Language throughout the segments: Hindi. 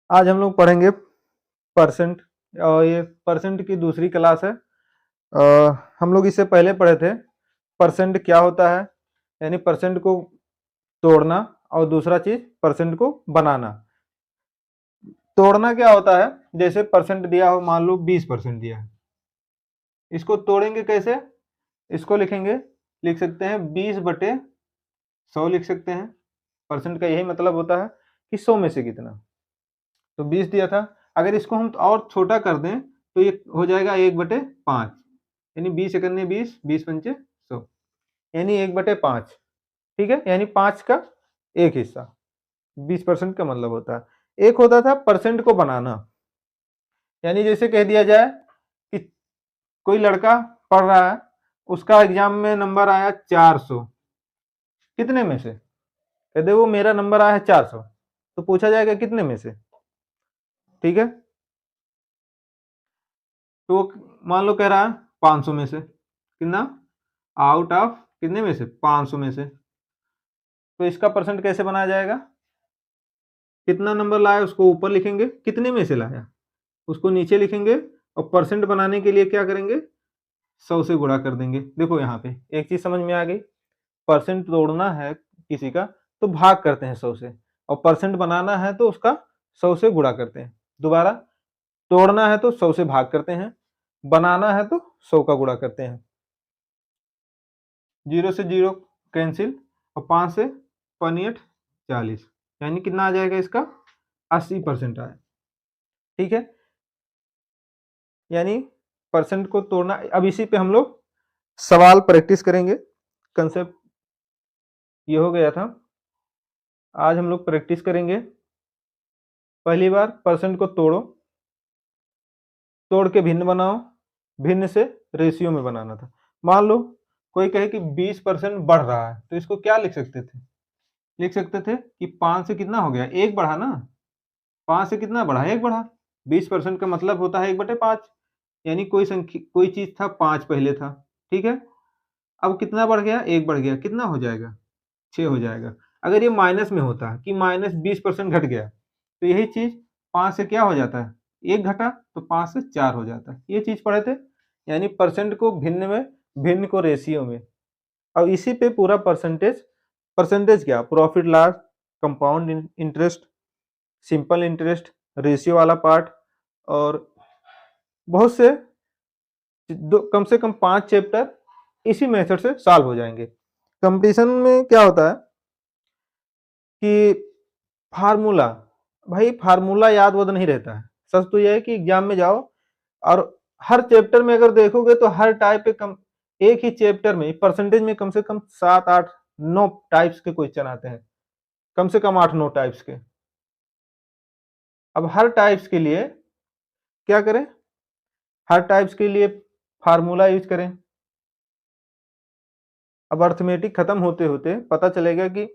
आज हम लोग पढ़ेंगे परसेंट, और ये परसेंट की दूसरी क्लास है। हम लोग इससे पहले पढ़े थे परसेंट क्या होता है, यानी परसेंट को तोड़ना, और दूसरा चीज परसेंट को बनाना। तोड़ना क्या होता है, जैसे परसेंट दिया हो, मान लो 20% दिया है, इसको तोड़ेंगे कैसे? इसको लिखेंगे, लिख सकते हैं 20/100 लिख सकते हैं। परसेंट का यही मतलब होता है कि 100 में से कितना। तो 20 दिया था, अगर इसको हम और छोटा कर दें तो ये हो जाएगा 1/5, यानी 20 एकन्ने 20, 20 पंचे 100, यानी 1/5। ठीक है, यानी 5 का एक हिस्सा 20% का मतलब होता है। एक होता था परसेंट को बनाना, यानी जैसे कह दिया जाए कि कोई लड़का पढ़ रहा है, उसका एग्जाम में नंबर आया 400, कितने में से? कह दे वो मेरा नंबर आया है 400, तो पूछा जाएगा कितने में से। ठीक है, तो मान लो कह रहा है 500 में से, कितना? आउट ऑफ कितने में से? 500 में से। तो इसका परसेंट कैसे बनाया जाएगा? कितना नंबर लाया उसको ऊपर लिखेंगे, कितने में से लाया उसको नीचे लिखेंगे, और परसेंट बनाने के लिए क्या करेंगे? 100 से गुणा कर देंगे। देखो यहाँ पे एक चीज समझ में आ गई, परसेंट तोड़ना है किसी का तो भाग करते हैं 100 से, और परसेंट बनाना है तो उसका 100 से गुणा करते हैं। दोबारा, तोड़ना है तो 100 से भाग करते हैं, बनाना है तो 100 का गुणा करते हैं। 0 से 0 कैंसिल, और 5 से 5 40, यानी कितना आ जाएगा इसका? 80% आया। ठीक है, यानी परसेंट को तोड़ना। अब इसी पे हम लोग सवाल प्रैक्टिस करेंगे। कंसेप्ट ये हो गया था, आज हम लोग प्रैक्टिस करेंगे। पहली बार परसेंट को तोड़ो, तोड़ के भिन्न बनाओ, भिन्न से रेशियो में बनाना था। मान लो कोई कहे कि 20% बढ़ रहा है, तो इसको क्या लिख सकते थे? लिख सकते थे कि 5 से कितना हो गया? एक बढ़ा ना, 5 से कितना बढ़ा? एक बढ़ा। 20% का मतलब होता है 1/5, यानी कोई संख्या, कोई चीज था 5 पहले था। ठीक है, अब कितना बढ़ गया? एक बढ़ गया, कितना हो जाएगा? 6 हो जाएगा। अगर ये माइनस में होता कि -20% घट गया, तो यही चीज 5 से क्या हो जाता है? एक घटा तो 5 से 4 हो जाता है। ये चीज पढ़े थे, यानी परसेंट को भिन्न में, भिन्न को रेशियो में। अब इसी पे पूरा परसेंटेज, परसेंटेज क्या? Profit loss, compound interest, simple interest, ratio वाला पार्ट, और बहुत से कम से कम 5 चैप्टर इसी मेथड से सॉल्व हो जाएंगे। कंपटीशन में क्या होता है कि फार्मूला, भाई फार्मूला याद वाद नहीं रहता है। सच तो यह है कि एग्जाम में जाओ और हर चैप्टर में अगर देखोगे तो हर टाइप के कम, एक ही चैप्टर में परसेंटेज में कम से कम 7 8 9 टाइप्स के क्वेश्चन आते हैं, कम से कम 8 9 टाइप्स के। अब हर टाइप्स के लिए क्या करें? हर टाइप्स के लिए फार्मूला यूज करें। अब अर्थमेटिक खत्म होते होते पता चलेगा कि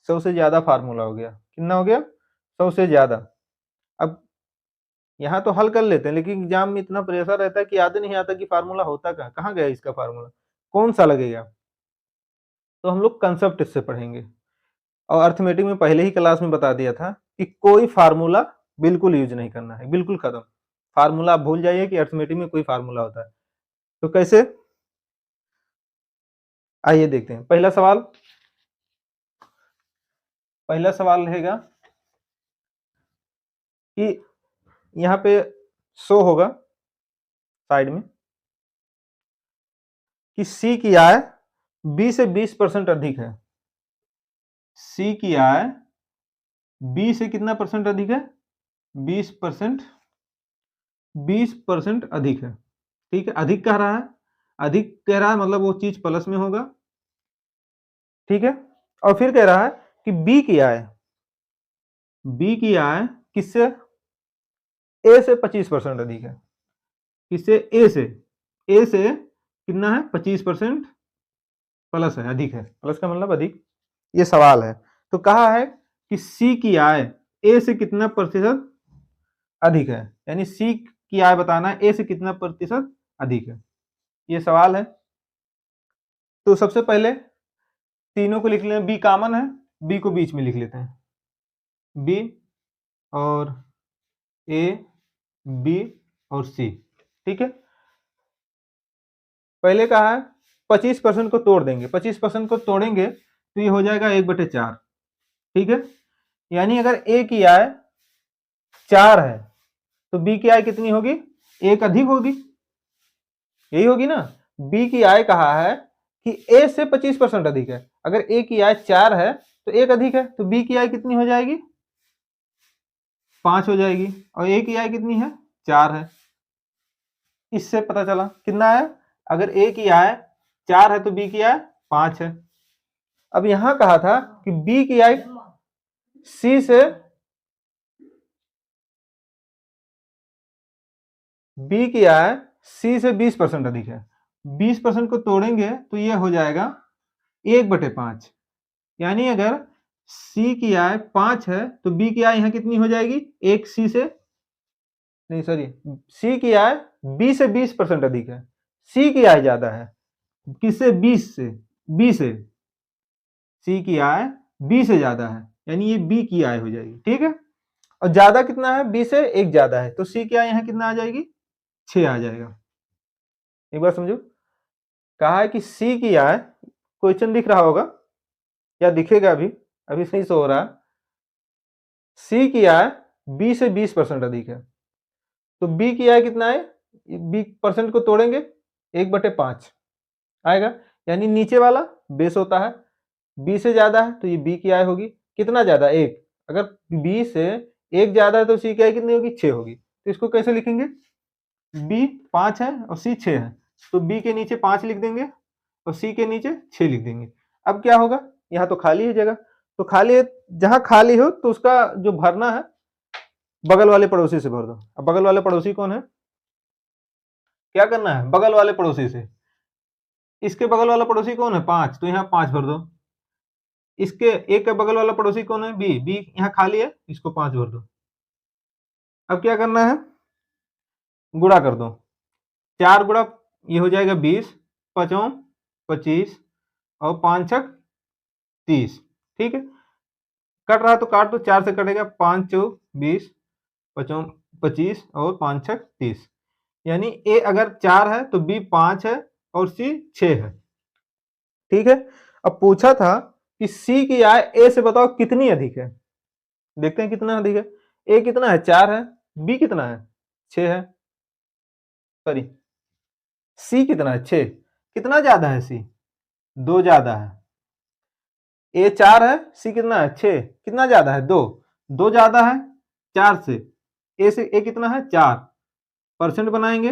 100 से ज्यादा फार्मूला हो गया। कितना हो गया? 100 से ज्यादा। अब यहाँ तो हल कर लेते हैं, लेकिन एग्जाम में इतना प्रेशर रहता है कि याद ही नहीं आता कि फार्मूला होता कहाँ गया इसका फार्मूला, कौन सा लगेगा। तो हम लोग कंसेप्ट इससे पढ़ेंगे, और अर्थमेटिक में पहले ही क्लास में बता दिया था कि कोई फार्मूला बिल्कुल यूज नहीं करना है, बिल्कुल खत्म। फार्मूला आप भूल जाइए कि अर्थमेटिक में कोई फार्मूला होता है। तो कैसे, आइए देखते हैं। पहला सवाल, पहला सवाल रहेगा कि यहाँ पे शो होगा साइड में कि सी की आय बी से 20% अधिक है। सी की आय बी से कितना परसेंट अधिक है? 20%, 20% अधिक है। ठीक है, अधिक कह रहा है, अधिक कह रहा है मतलब वो चीज प्लस में होगा। ठीक है, और फिर कह रहा है कि बी की आय, बी की आय किससे? ए से 25% अधिक है। किससे? ए से। ए से कितना है? 25% प्लस है, अधिक है। प्लस का मतलब अधिक। ये सवाल है, तो कहा है कि सी की आय ए से कितना प्रतिशत अधिक है, यानी सी की आय बताना है ए से कितना प्रतिशत अधिक है। ये सवाल है। तो सबसे पहले तीनों को लिख लें, बी कॉमन है, बी को बीच में लिख लेते हैं, बी, और ए, बी और सी। ठीक है, पहले कहा है 25% को तोड़ देंगे, 25% को तोड़ेंगे तो ये हो जाएगा 1/4। ठीक है, यानी अगर ए की आय 4 है तो बी की आय कितनी होगी? 1 अधिक होगी, यही होगी ना। बी की आय कहा है कि ए से 25% अधिक है। अगर ए की आय 4 है तो 1 अधिक है, तो बी की आय कितनी हो जाएगी? 5 हो जाएगी। और ए की आय कितनी है? 4 है। इससे पता चला कितना है, अगर ए की आय 4 है तो बी की आय 5 है। अब यहां कहा था कि बी की आय सी से बी की आय सी से 20% अधिक है। 20% को तोड़ेंगे तो ये हो जाएगा 1/5। यानी अगर सी की आय 5 है तो बी की आय यहां कितनी हो जाएगी? 1 सी से, नहीं सॉरी, सी की आय बी से 20% अधिक है। सी की आय ज्यादा है, किससे? 20 से, बी से। सी की आय बी से ज्यादा है, यानी ये बी की आय हो जाएगी। ठीक है, और ज्यादा कितना है? बी से 1 ज्यादा है, तो सी की आय यहां कितना आ जाएगी? 6 आ जाएगा। एक बार समझो, कहा है कि सी की आय, क्वेश्चन दिख रहा होगा या दिखेगा अभी, अभी सही से हो रहा है। सी की आय बी से 20% अधिक है, तो बी की आय कितना है? बी परसेंट को तोड़ेंगे 1/5 आएगा, यानी नीचे वाला बेस होता है। बी से ज्यादा है तो ये बी की आय होगी। कितना ज्यादा? 1। अगर बी से 1 ज्यादा है तो सी की आय कितनी होगी? 6 होगी। तो इसको कैसे लिखेंगे? बी 5 है और सी 6 है, तो बी के नीचे 5 लिख देंगे और सी के नीचे 6 लिख देंगे। अब क्या होगा? यहाँ तो खाली है जगह, तो खाली है, जहां खाली हो तो उसका जो भरना है बगल वाले पड़ोसी से भर दो। अब बगल वाले पड़ोसी कौन है? क्या करना है? बगल वाले पड़ोसी से। इसके बगल वाला पड़ोसी कौन है? 5, तो यहाँ 5 भर दो। इसके एक का बगल वाला पड़ोसी कौन है? बी। बी यहाँ खाली है, इसको 5 भर दो। अब क्या करना है? गुणा कर दो। 4 गुणा ये हो जाएगा 20, 5 25 और 5 छक 30। ठीक है, कट रहा तो काट दो, 4 से कटेगा, 5 चौक 20, 5 25 और 5 छक 30। यानी ए अगर 4 है तो बी 5 है और सी 6 है। ठीक है, अब पूछा था कि सी की आय ए से बताओ कितनी अधिक है। देखते हैं कितना अधिक है। ए कितना है? 4 है। बी कितना है? 6 है। सॉरी, सी कितना है? 6। कितना ज्यादा है सी? 2 ज्यादा है। ए 4 है, सी कितना है? 6। कितना ज्यादा है? 2। 2 ज्यादा है 4 से। ए कितना है? 4। परसेंट बनाएंगे।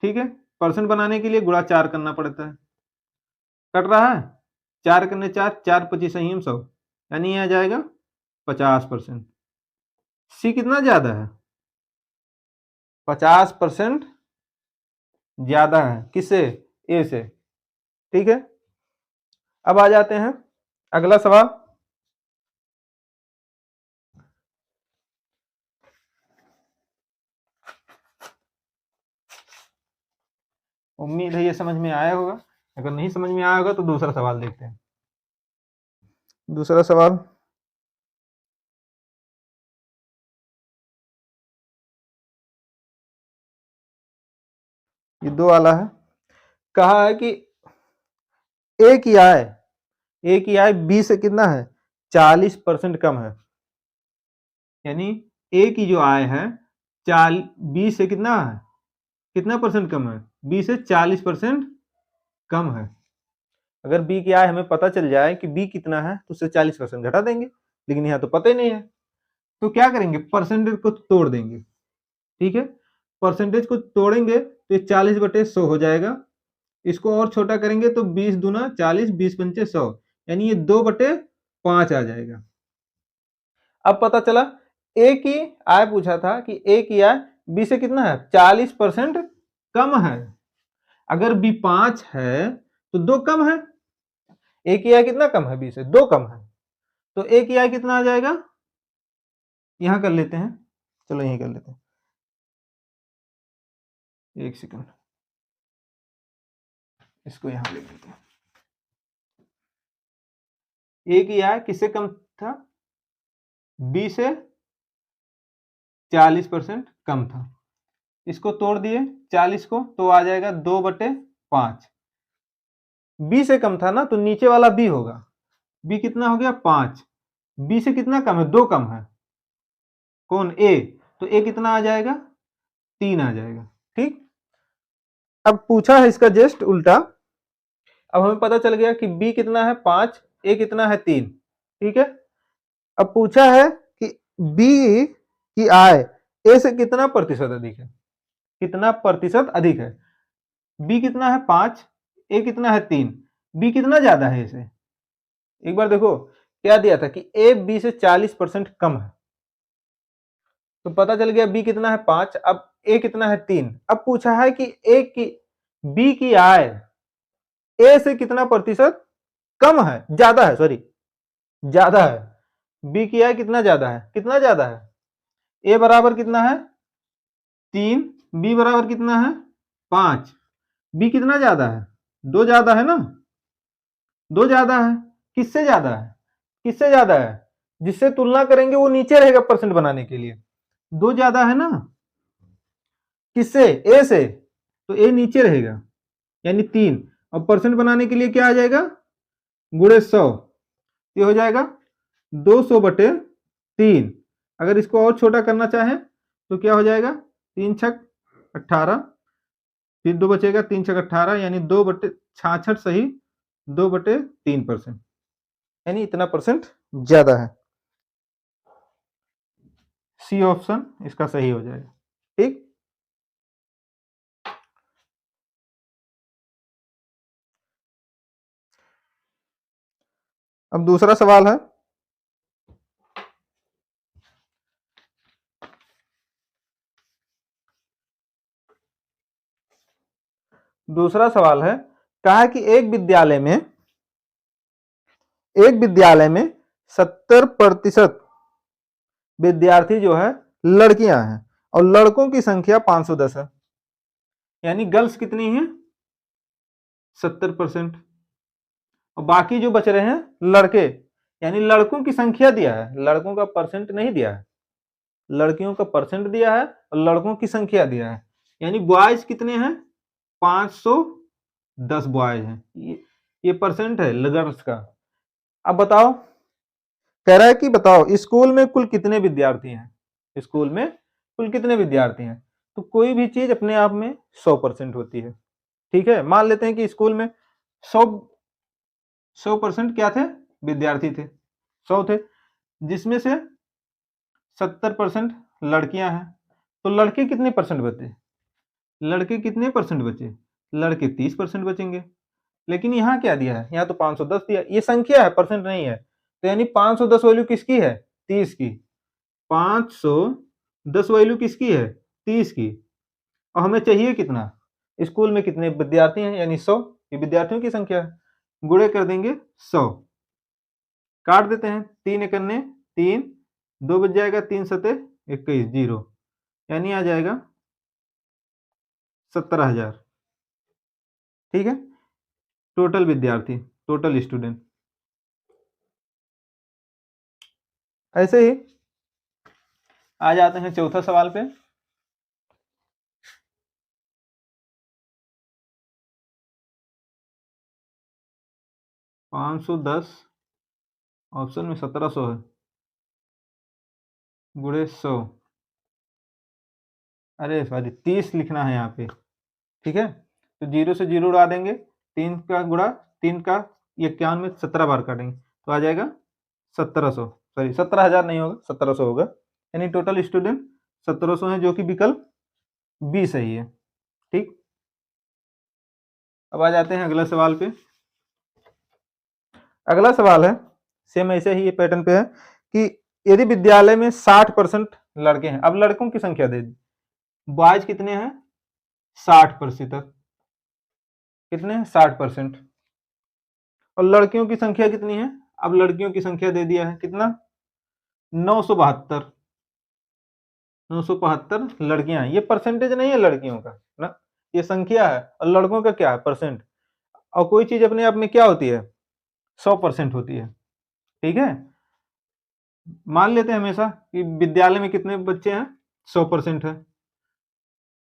ठीक है, परसेंट बनाने के लिए गुणा 4 करना पड़ता है। कट रहा है, 4 करने 4, 4 25 संयम 100, यानी ये आ जाएगा 50%। सी कितना ज्यादा है? 50% ज्यादा है। किससे? ए से। ठीक है, अब आ जाते हैं अगला सवाल। उम्मीद है ये समझ में आया होगा। अगर नहीं समझ में आया होगा तो दूसरा सवाल देखते हैं। दूसरा सवाल, ये 2 वाला है। कहा है कि ए की आय, ए की आय बी से कितना है? 40% कम है। यानी ए की जो आय है बी से कितना है? कितना परसेंट कम है? बी से 40% कम है। अगर बी की आय हमें पता चल जाए कि बी कितना है तो उससे 40% घटा देंगे, लेकिन यहाँ तो पता ही नहीं है। तो क्या करेंगे? परसेंटेज को तोड़ देंगे। ठीक है, परसेंटेज को तोड़ेंगे तो ये 40/100 हो जाएगा। इसको और छोटा करेंगे तो 20 दूना 40, 20 पंचे 100, यानी ये 2/5 आ जाएगा। अब पता चला ए की आय, पूछा था कि ए की आय बी से कितना है? 40% कम है। अगर बी 5 है तो 2 कम है। ए की आय कितना कम है? बी से 2 कम है, तो ए की आय कितना आ जाएगा? यहां कर लेते हैं, चलो यहीं कर लेते हैं, एक सेकंड, इसको यहां लिख देते हैं। ए की आय किससे कम था? बी से 40% कम था। इसको तोड़ दिए 40 को, तो आ जाएगा 2/5। बी से कम था ना, तो नीचे वाला बी होगा। बी कितना हो गया 5। बी से कितना कम है, 2 कम है। कौन, ए। तो ए कितना आ जाएगा, 3 आ जाएगा। ठीक, अब पूछा है इसका जस्ट उल्टा। अब हमें पता चल गया कि बी कितना है 5, ए कितना है 3। ठीक है, अब पूछा है कि बी की आय ए से कितना प्रतिशत अधिक है, कितना प्रतिशत अधिक है। बी कितना है 5, ए कितना है 3, बी कितना ज्यादा है इसे। एक बार देखो क्या दिया था कि ए बी से 40% कम है, तो पता चल गया बी कितना है 5, अब ए कितना है 3। अब पूछा है कि ए की बी की आय ए से कितना प्रतिशत कम है, ज्यादा है, सॉरी ज्यादा है। बी की आय कितना ज्यादा है, कितना ज्यादा है। ए बराबर कितना है 3, बी बराबर कितना है 5। बी कितना ज्यादा है, 2 ज्यादा है ना, 2 ज्यादा है। किससे ज्यादा है, किससे ज्यादा है, जिससे तुलना करेंगे वो नीचे रहेगा परसेंट बनाने के लिए। 2 ज्यादा है ना, किससे, ए से, तो ए नीचे रहेगा यानी 3। और परसेंट बनाने के लिए क्या आ जाएगा, गुणे 100। ये हो जाएगा 200/3। अगर इसको और छोटा करना चाहे तो क्या हो जाएगा, 3 छक 18, फिर 2 बचेगा, 3 छक 18 यानी 2/66 सही, 2/3%, यानी इतना परसेंट ज्यादा है। सी ऑप्शन इसका सही हो जाएगा। ठीक, अब दूसरा सवाल है। दूसरा सवाल है, कहा कि एक विद्यालय में 70% विद्यार्थी जो है लड़कियां हैं और लड़कों की संख्या 510 है, यानी गर्ल्स कितनी है 70%, और बाकी जो बच रहे हैं लड़के, यानी लड़कों की संख्या दिया है, लड़कों का परसेंट नहीं दिया है। लड़कियों का परसेंट दिया है और लड़कों की संख्या दिया है, यानी बॉयज कितने हैं 510 बॉयज हैं। ये परसेंट है गर्ल्स का। अब बताओ, कह रहा है कि बताओ स्कूल में कुल कितने विद्यार्थी हैं, स्कूल में कुल कितने विद्यार्थी हैं। तो कोई भी चीज अपने आप में 100% होती है। ठीक है, मान लेते हैं कि स्कूल में 100% क्या थे, विद्यार्थी थे, 100 थे, जिसमें से 70% लड़कियां हैं। तो लड़के कितने परसेंट बचे, लड़के कितने परसेंट बचे, लड़के 30% बचेंगे। लेकिन यहाँ क्या दिया है, यहाँ तो 510 दिया, ये संख्या है परसेंट नहीं है। तो यानी 510 वैल्यू किसकी है, 30 की। 510 वैल्यू किसकी है, 30 की। और हमें चाहिए कितना, स्कूल में कितने विद्यार्थी हैं, यानी 100, ये विद्यार्थियों की संख्या है। गुणे कर देंगे 100, काट देते हैं, 3 एकन्ने 3, 2 बच जाएगा, 3 सते 21, 0, यानी आ जाएगा 17,000। ठीक है, टोटल विद्यार्थी, टोटल स्टूडेंट। ऐसे ही आ जाते हैं चौथा सवाल पे। $510 ऑप्शन में 1700 है, गुणे 100, अरे सॉरी 30 लिखना है यहाँ पे। ठीक है, तो 0 से 0 उड़ा देंगे, 3 का गुणा 3 का 51 में 17 बार काटेंगे, तो आ जाएगा 1700, सॉरी 17,000 नहीं होगा, 1700 होगा। यानी टोटल स्टूडेंट 1700 है, जो कि विकल्प बी सही है। ठीक, अब आ जाते हैं अगला सवाल पे। अगला सवाल है सेम ऐसे ही ये पैटर्न पे है कि यदि विद्यालय में 60% लड़के हैं, अब लड़कों की संख्या दे दी, बॉयज कितने हैं 60%, कितने हैं 60%, और लड़कियों की संख्या कितनी है, अब लड़कियों की संख्या दे दिया है कितना 972, 972 लड़कियां हैं। ये परसेंटेज नहीं है लड़कियों का ना, ये संख्या है, और लड़कों का क्या है परसेंट। और कोई चीज अपने आप में क्या होती है 100% होती है। ठीक है, मान लेते हैं हमेशा कि विद्यालय में कितने बच्चे हैं 100% है।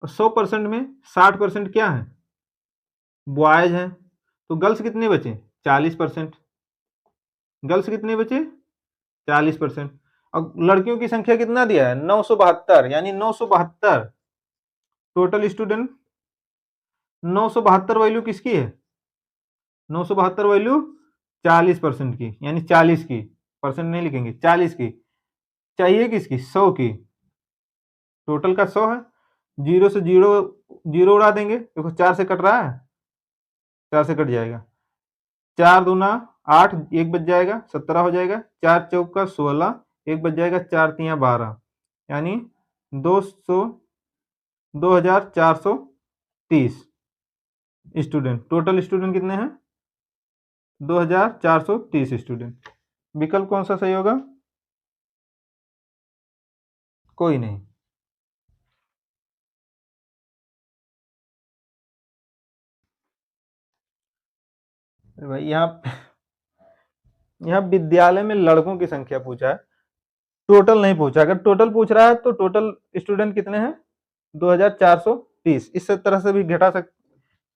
और 100% में 60% क्या है, बॉयज हैं, तो गर्ल्स कितने बचे, 40%। गर्ल्स कितने बचे, 40%। अब लड़कियों की संख्या कितना दिया है, 972, यानी 972 टोटल स्टूडेंट। 972 वैल्यू किसकी है, 972 वैल्यू 40% की, यानी 40 की, परसेंट नहीं लिखेंगे, 40 की चाहिए, किसकी, 100 की। टोटल का 100 है, जीरो से जीरो, जीरो उड़ा देंगे, देखो 4 से कट रहा है, 4 से कट जाएगा, 4 दूना 8, एक बच जाएगा, 17 हो जाएगा, 4 चौका 16, एक बच जाएगा, 4 तिया 12, यानी 200 2430 स्टूडेंट। टोटल स्टूडेंट कितने हैं, 2430 स्टूडेंट। विकल्प कौन सा सही होगा, कोई नहीं। भाई यहाँ विद्यालय में लड़कों की संख्या पूछा है, टोटल नहीं पूछा। अगर टोटल पूछ रहा है तो टोटल स्टूडेंट कितने हैं, 2430। इस तरह से भी घटा सकते,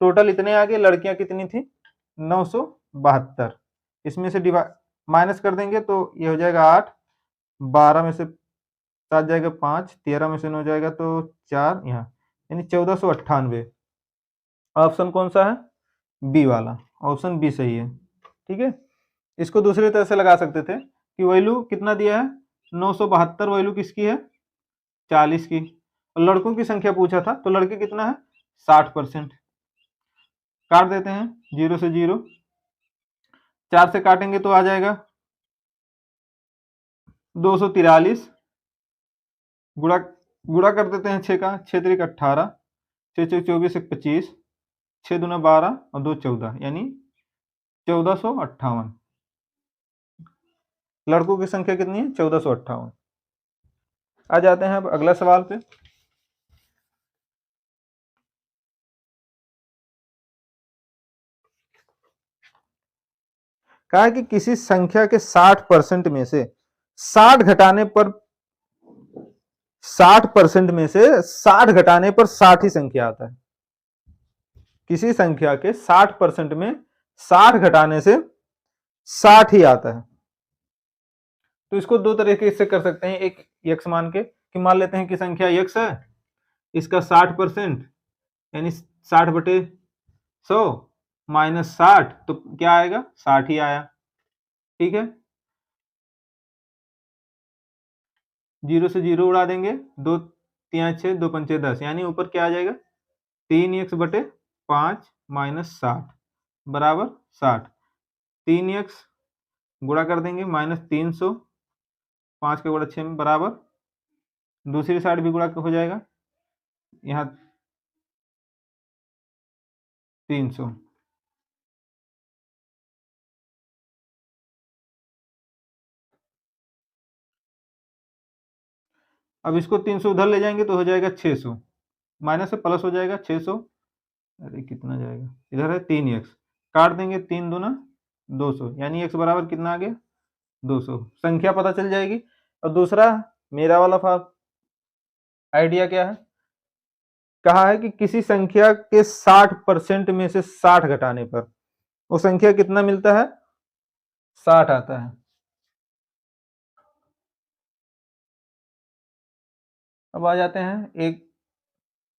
टोटल इतने आगे, लड़कियां कितनी थी, 972। इसमें से डिवाइड माइनस कर देंगे तो ये हो जाएगा 8, 12 में से 7 जाएगा 5, 13 में से 9 जाएगा तो 4 यहाँ, यानी 1498। ऑप्शन कौन सा है, बी वाला, ऑप्शन बी सही है। ठीक है, इसको दूसरी तरह से लगा सकते थे कि वैल्यू कितना दिया है, 972 वैल्यू किसकी है, 40 की। और लड़कों की संख्या पूछा था, तो लड़के कितना है, 60%। काट देते हैं, 0 से 0, 4 से काटेंगे तो आ जाएगा 243, गुणा गुणा कर देते हैं 6 का, 6 3 18, 6 6 24 1 25, 6 दूना 12 और 2 14, यानी 1458। लड़कों की संख्या कितनी है, 1458। आ जाते हैं अब अगला सवाल पे। कहा है कि किसी संख्या के 60% में से 60 घटाने पर 60% में से 60 घटाने पर 60 ही संख्या आता है। किसी संख्या के 60% में 60 घटाने से 60 ही आता है। तो इसको दो तरीके से कर सकते हैं, एक यक्स मान के, कि मान लेते हैं कि संख्या यक्स है, इसका 60% यानी 60/100 माइनस 60, तो क्या आएगा, 60 ही आया। ठीक है, 0 से 0 उड़ा देंगे, 2 3 6, 2 5 10, यानी ऊपर क्या आ जाएगा, 3x/5 माइनस 60 बराबर 60। 3x गुणा कर देंगे, माइनस 300, 5 का गुणा 6 में बराबर, दूसरी साइड भी गुणा हो जाएगा, यहाँ 300। अब इसको 300 उधर ले जाएंगे तो हो जाएगा 600, माइनस से प्लस हो जाएगा 600, अरे कितना जाएगा, इधर है 3x, काट देंगे, 3 दूना 200, यानी x बराबर कितना आ गया, 200। संख्या पता चल जाएगी। और दूसरा मेरा वाला आइडिया क्या है, कहा है कि किसी संख्या के 60% में से 60 घटाने पर वो संख्या कितना मिलता है, 60 आता है। अब आ जाते हैं एक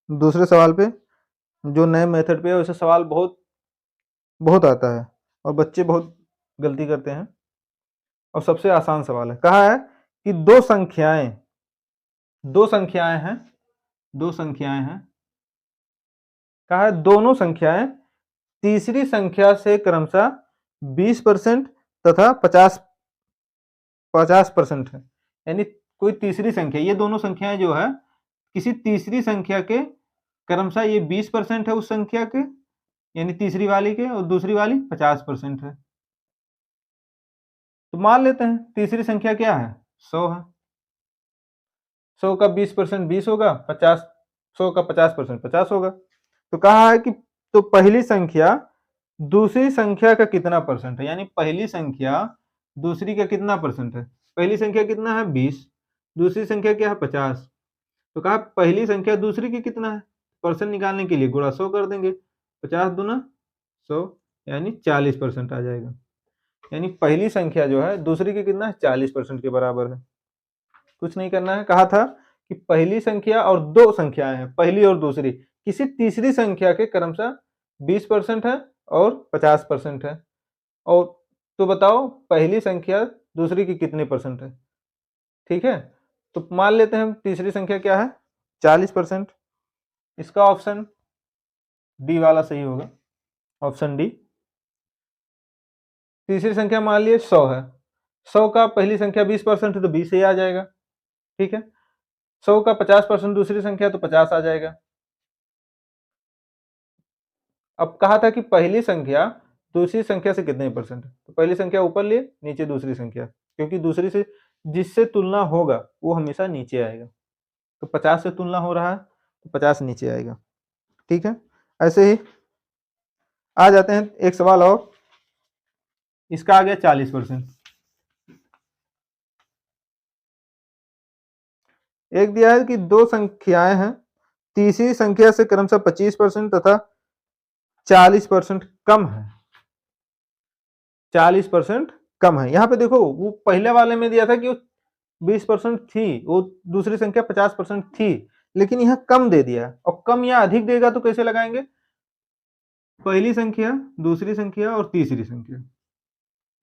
दूसरे सवाल पे, जो नए मेथड पे है, वैसे सवाल बहुत बहुत आता है और बच्चे बहुत गलती करते हैं। और सबसे आसान सवाल है, कहा है कि दो संख्याएं हैं, कहा है दोनों संख्याएं तीसरी संख्या से क्रमशः 20% तथा 50% है। यानी कोई तीसरी संख्या, ये दोनों संख्याएं जो है किसी तीसरी संख्या के क्रमशः ये 20% है उस संख्या के, यानी तीसरी वाली के, और दूसरी वाली 50% है। तो मान लेते हैं तीसरी संख्या क्या है, 100 है। 100 का 20% 20 होगा, 100 का 50% 50 होगा। तो कहा है कि तो पहली संख्या दूसरी संख्या का कितना परसेंट है, यानी पहली संख्या दूसरी का कितना परसेंट है। पहली संख्या कितना है, 20, दूसरी संख्या क्या है, 50। तो कहा पहली संख्या दूसरी की कितना है, परसेंट निकालने के लिए गुणा 100 कर देंगे, 50 दूना 100 यानी 40% आ जाएगा। यानी पहली संख्या जो है दूसरी की कितना है, 40% के बराबर है। कुछ नहीं करना है, कहा था कि पहली संख्या और दो संख्याएं हैं, पहली और दूसरी, किसी तीसरी संख्या के क्रमशः 20% है और 50% है। और तो बताओ पहली संख्या दूसरी की कितने परसेंट है। ठीक है, तो मान लेते हैं तीसरी संख्या क्या है, 40%। इसका ऑप्शन डी वाला सही होगा, ऑप्शन डी। तीसरी संख्या मान लिए 100 है, 100 का पहली संख्या 20% है तो 20 ही आ जाएगा। ठीक है, 100 का 50% दूसरी संख्या तो 50 आ जाएगा। अब कहा था कि पहली संख्या दूसरी संख्या से कितने परसेंट है, तो पहली संख्या ऊपर लिए, नीचे दूसरी संख्या, क्योंकि दूसरी से जिससे तुलना होगा वो हमेशा नीचे आएगा। तो 50 से तुलना हो रहा है तो 50 नीचे आएगा। ठीक है, ऐसे ही आ जाते हैं एक सवाल और, इसका आ गया 40%। एक दिया है कि दो संख्याएं हैं, तीसरी संख्या से क्रमशः 25% तथा 40% कम है। 40% कम है, यहाँ पे देखो वो पहले वाले में दिया था कि वो 20% थी, वो दूसरी संख्या 50% थी, लेकिन यहाँ कम दे दिया। और कम या अधिक देगा तो कैसे लगाएंगे, पहली संख्या, दूसरी संख्या और तीसरी संख्या।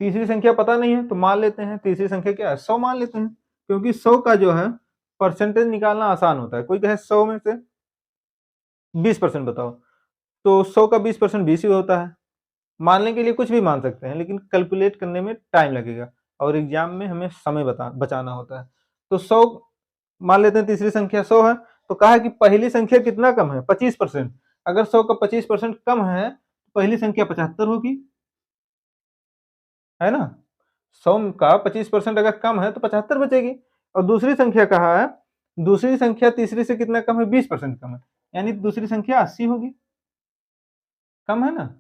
तीसरी संख्या पता नहीं है तो मान लेते हैं तीसरी संख्या क्या है, 100 मान लेते हैं, क्योंकि 100 का जो है परसेंटेज निकालना आसान होता है। कोई कहे 100 में से 20% बताओ, तो 100 का 20% 20 ही होता है। मानने के लिए कुछ भी मान सकते हैं, लेकिन कैलकुलेट करने में टाइम लगेगा और एग्जाम में हमें समय बचाना होता है। तो 100 मान लेते हैं, तीसरी संख्या 100 है, तो कहा है कि पहली संख्या कितना कम है, 25%। अगर 100 का 25% कम है तो पहली संख्या 75 होगी, है ना। 100 का 25% अगर कम है तो 75 बचेगी। और दूसरी संख्या कहा है, दूसरी संख्या तीसरी से कितना कम है, 20% कम है, यानी दूसरी संख्या 80 होगी, कम है ना।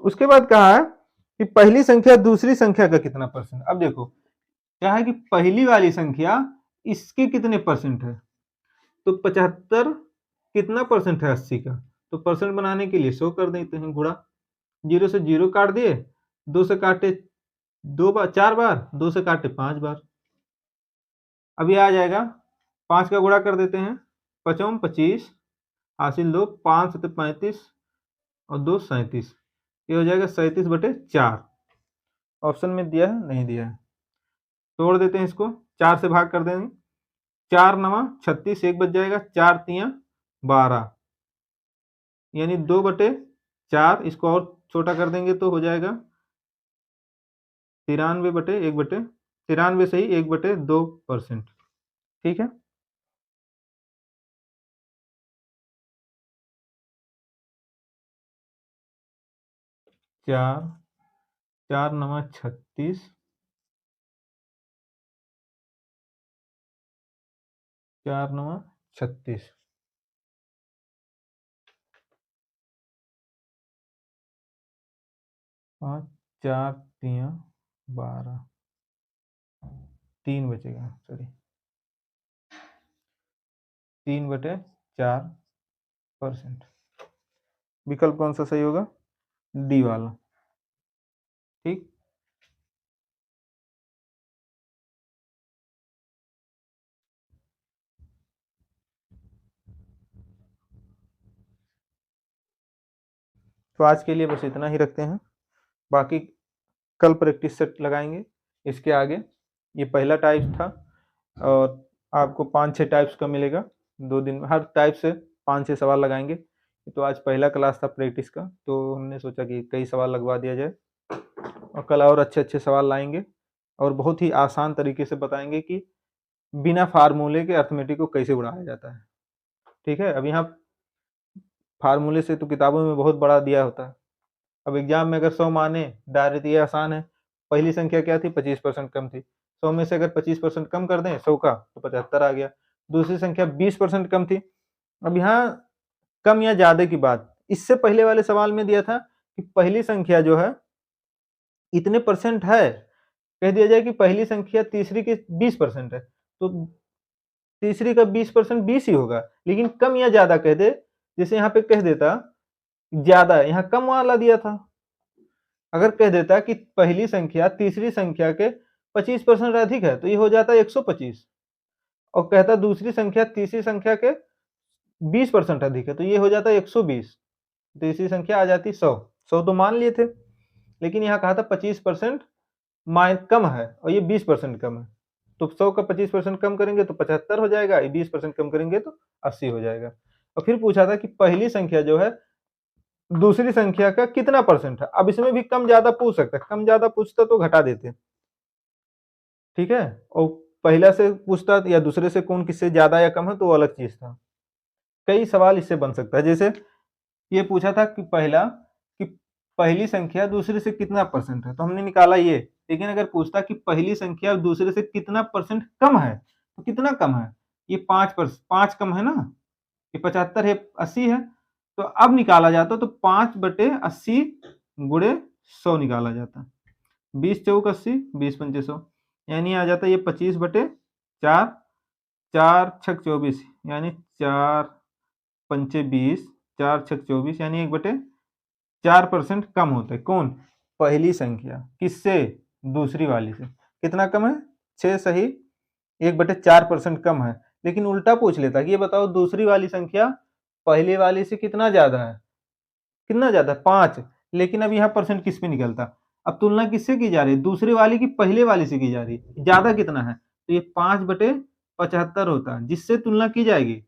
उसके बाद कहा है कि पहली संख्या दूसरी संख्या का कितना परसेंट। अब देखो क्या है कि पहली वाली संख्या इसके कितने परसेंट है, तो 75 कितना परसेंट है 80 का, तो परसेंट बनाने के लिए 100 कर देते हैं गुणा, 0 से 0 काट दिए, 2 से काटे 2 बार 4 बार, 2 से काटे 5 बार। अब ये आ जाएगा, 5 का गुणा कर देते हैं, 5 25 हासिल 2, 5 7 35 और 2 37, ये हो जाएगा 37/4। ऑप्शन में दिया है, नहीं दिया है, तोड़ देते हैं इसको, 4 से भाग कर देंगे, 4 9 36, 1 बच जाएगा, 4 3 12, यानी 2/4। इसको और छोटा कर देंगे तो हो जाएगा 93 सही 1/2%। ठीक है, 4 4 9 36, 4 9 36, 5 4 3 12, 3 बचेगा, सॉरी 3/4%। विकल्प कौन सा सही होगा, डी वाला। ठीक, तो आज के लिए बस इतना ही रखते हैं, बाकी कल प्रैक्टिस सेट लगाएंगे इसके आगे। ये पहला टाइप था और आपको 5-6 टाइप्स का मिलेगा, 2 दिन में हर टाइप से 5-6 सवाल लगाएंगे। तो आज पहला क्लास था प्रैक्टिस का, तो हमने सोचा कि कई सवाल लगवा दिया जाए और कल और अच्छे अच्छे सवाल लाएंगे और बहुत ही आसान तरीके से बताएंगे कि बिना फार्मूले के अर्थमेटिक को कैसे उड़ाया जाता है। ठीक है, अब यहाँ फार्मूले से तो किताबों में बहुत बड़ा दिया होता है, अब एग्जाम में अगर 100 माने डायरेक्ट, ये आसान है। पहली संख्या क्या थी, 25% कम थी, 100 में से अगर 25% कम कर दें 100 का तो 75 आ गया। दूसरी संख्या 20% कम थी। अब यहाँ कम या ज्यादा की बात, इससे पहले वाले सवाल में दिया था कि पहली संख्या जो है इतने परसेंट है, कह दिया जाए कि पहली संख्या तीसरी की 20% है, तो तीसरी का 20% 20 ही होगा, लेकिन कम या ज्यादा कह दे, जैसे यहाँ पे कह देता ज्यादा, यहाँ कम वाला दिया था। अगर कह देता कि पहली संख्या तीसरी संख्या के 25% अधिक है, तो ये हो जाता 125, और कहता दूसरी संख्या तीसरी संख्या के 20% अधिक है, तो ये हो जाता 120, तीसरी संख्या आ जाती 100। 100 तो मान लिए थे, लेकिन यहाँ कहा था 25% कम है, और ये 20% कम है, तो 100 का 25% कम करेंगे तो 75 हो जाएगा, ये 20% कम करेंगे तो 80 हो जाएगा। और फिर पूछा था कि पहली संख्या जो है दूसरी संख्या का कितना परसेंट है। अब इसमें भी कम ज्यादा पूछ सकता है, कम ज्यादा पूछता तो घटा देते, ठीक है, और पहला से पूछता या दूसरे से कौन किससे ज्यादा या कम है तो वो अलग चीज था। कई सवाल इससे बन सकता है, जैसे ये पूछा था कि पहली संख्या दूसरे से कितना परसेंट है, तो हमने निकाला ये। लेकिन अगर पूछता कि पहली संख्या दूसरे से कितना परसेंट कम है, तो कितना कम है, ये 5 कम है ना, ये 75 है, 80 है, तो अब निकाला जाता तो 5/80 गुणे 100 निकाला जाता। 20 चौक 80, 20 पंचे 100, यानी आ जाता ये 25/4, 4 छक 24, यानी 4 पंचे 20, 4 छक 24, यानी 1/4% कम होता है। कौन? पहली संख्या। किससे? दूसरी वाली से। कितना कम है? 6 सही 1/4% कम है। लेकिन उल्टा पूछ लेता कि ये बताओ दूसरी वाली संख्या पहली वाली से कितना ज्यादा है? कितना ज्यादा? 5। लेकिन अब यहाँ परसेंट किस पे निकलता? अब तुलना किससे की जा रही है? दूसरी वाली की पहले वाली से की जा रही है। ज्यादा कितना है? तो ये 5/75 होता है, जिससे तुलना की जाएगी।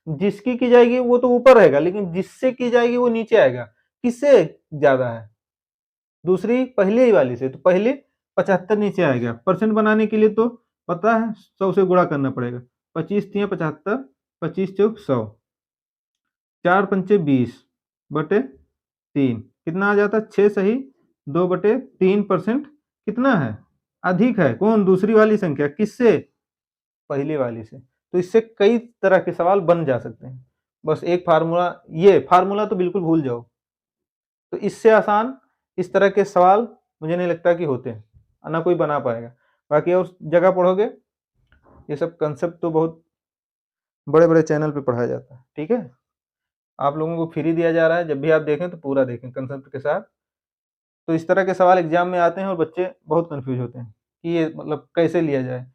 जिसकी की जाएगी वो तो ऊपर रहेगा, लेकिन जिससे की जाएगी वो नीचे आएगा। किससे ज्यादा है? दूसरी पहले ही वाली से, तो पहले 75 नीचे आएगा। परसेंट बनाने के लिए तो पता है 100 से गुणा करना पड़ेगा। 25 तिया 75, 25 चौक 100, 4 पंचे 20/3, कितना आ जाता? 6 सही 2/3% कितना है? अधिक है। कौन? दूसरी वाली संख्या। किससे? पहली वाली से। तो इससे कई तरह के सवाल बन जा सकते हैं। बस एक फार्मूला, ये फार्मूला तो बिल्कुल भूल जाओ। तो इससे आसान इस तरह के सवाल मुझे नहीं लगता कि होते हैं, ना कोई बना पाएगा। बाकी और जगह पढ़ोगे ये सब कंसेप्ट तो बहुत बड़े बड़े चैनल पे पढ़ाया जाता है, ठीक है। आप लोगों को फ्री दिया जा रहा है, जब भी आप देखें तो पूरा देखें कंसेप्ट के साथ। तो इस तरह के सवाल एग्जाम में आते हैं और बच्चे बहुत कंफ्यूज होते हैं कि ये मतलब कैसे लिया जाए,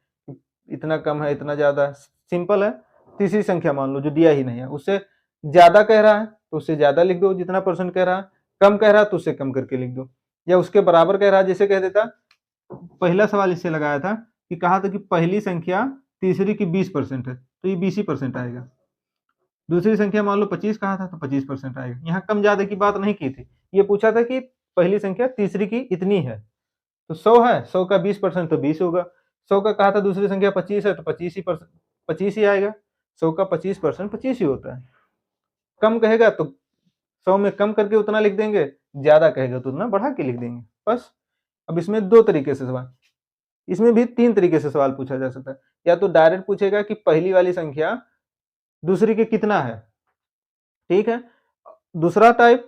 इतना कम है इतना ज्यादा है। सिंपल है, तीसरी संख्या मान लो जो दिया ही नहीं है, उससे ज्यादा कह रहा है तो उससे ज्यादा लिख दो जितना परसेंट कह रहा है, कम कह रहा है तो उससे कम करके लिख दो, या उसके बराबर कह रहा है जैसे कह देता। पहला सवाल इससे लगाया था कि कहा था कि पहली संख्या तीसरी की 20% है, तो ये 20% आएगा। दूसरी संख्या मान लो 25 कहा था तो 25% आएगा। यहाँ कम ज्यादा की बात नहीं की थी, ये पूछा था कि पहली संख्या तीसरी की इतनी है, तो 100 है, 100 का 20% तो 20 होगा। 100 का कहा था दूसरी संख्या 25 है तो 25 ही आएगा। 100 का 25% 25 ही होता है। कम कहेगा तो 100 में कम करके उतना लिख देंगे, ज्यादा कहेगा तो उतना बढ़ा के लिख देंगे, बस। अब इसमें दो तरीके से सवाल, इसमें भी 3 तरीके से सवाल पूछा जा सकता है। या तो डायरेक्ट पूछेगा कि पहली वाली संख्या दूसरी के कितना है, ठीक है। दूसरा टाइप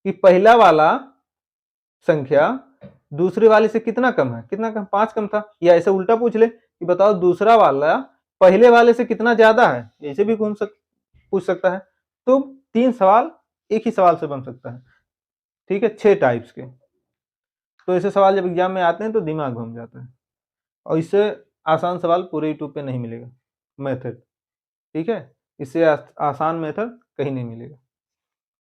कि पहला वाला संख्या दूसरे वाले से कितना कम है, कितना कम? 5 कम था। या ऐसे उल्टा पूछ ले कि बताओ दूसरा वाला पहले वाले से कितना ज्यादा है, ऐसे भी पूछ सकता है। तो 3 सवाल एक ही सवाल से बन सकता है, ठीक है, 6 टाइप्स के। तो ऐसे सवाल जब एग्जाम में आते हैं तो दिमाग घूम जाता है, और इससे आसान सवाल पूरे यूट्यूब पे नहीं मिलेगा मेथड, ठीक है। इससे आसान मेथड कहीं नहीं मिलेगा।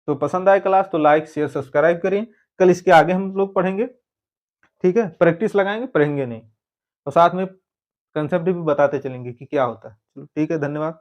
तो पसंद आए क्लास तो लाइक शेयर सब्सक्राइब करिए। कल इसके आगे हम लोग पढ़ेंगे, ठीक है। प्रैक्टिस लगाएंगे, पढ़ेंगे नहीं, और साथ में कंसेप्ट भी बताते चलेंगे कि क्या होता है। ठीक है, धन्यवाद।